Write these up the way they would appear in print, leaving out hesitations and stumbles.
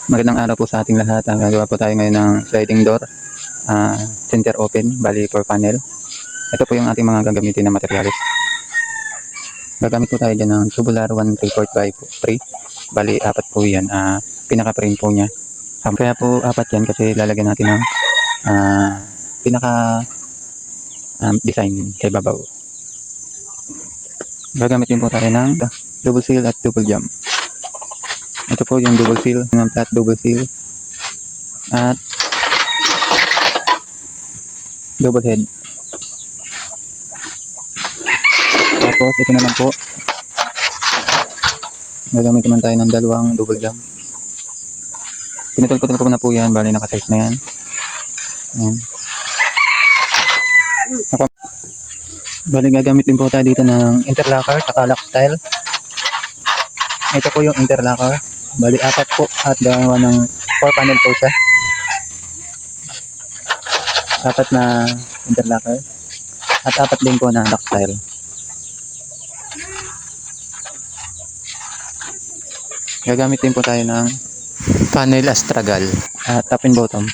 Magandang araw po sa ating lahat. Gagawa po tayo ngayon ng sliding door, center open, bali 4 panel. Ito po yung ating mga gagamitin na materials. Gagamit po tayo dyan ng tubular 1/3 by 3, bali 4 po yan, pinaka-frame po niya. Kaya po 4 yan kasi lalagyan natin ng pinaka design sa ibabaw. Gagamit din po tayo ng double seal at double jump. Ito po yung double seal, ng flat double seal at double head. Tapos ito naman po, gagamit naman tayo ng dalawang double jump. Pinutol-putol ko na po yan, bali naka-size na yan. Ayan. Bali gagamit din po tayo dito ng interlocker at lock style. Ito po yung interlocker, bali 4 po at gawa ng 4 panel po siya. 4 na interlocker at 4 din po na lock style. Gagamit din po tayo ng panel astragal at top and bottom.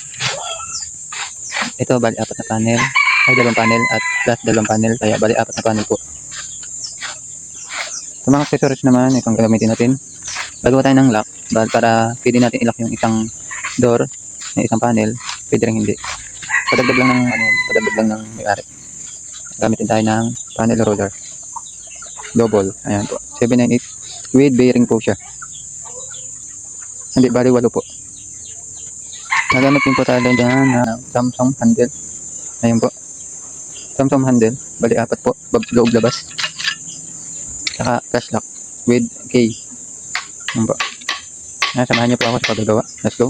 Ito bali 4 na panel, ay 2 panel at flat 2 panel, kaya bali 4 na panel po. Sa mga accessories naman, itong gagamitin natin. Gagawa tayo ng lock para pwede natin i-lock yung isang door na isang panel, pwede rin hindi. Padagdag lang ng may-ari. Gamitin tayo ng panel roller. Double, ayan po. 798 with bearing po siya. Hindi, bali 8 po. Nagamit din po tayo dyan na Samsung handle. Ayun po. Samsung handle, bali 4 po, loob labas. Saka flash lock with key. Ayun po. Samahan niyo po ako sa paggagawa. Let's go.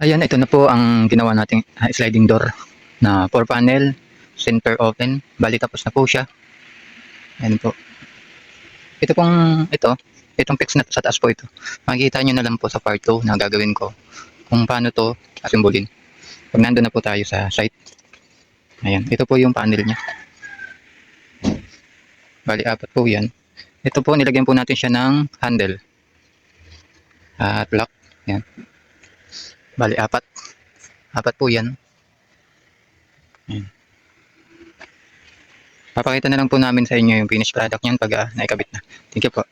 Ayan, ito na po ang ginawa nating sliding door na 4 panel, center open. Bali tapos na po siya. Ayan po. Itong fix na sa taas po ito. Makikita nyo na lang po sa part 2 na gagawin ko kung paano to assemblin. Pag nandun na po tayo sa site. Ayan, ito po yung panel niya. Bali 4 po yan. Ito po, nilagyan po natin siya ng handle at lock. Ayan. Bali 4 po yan. Ayan. Papakita na lang po namin sa inyo yung finished product niyan pag naikabit na. Thank you po.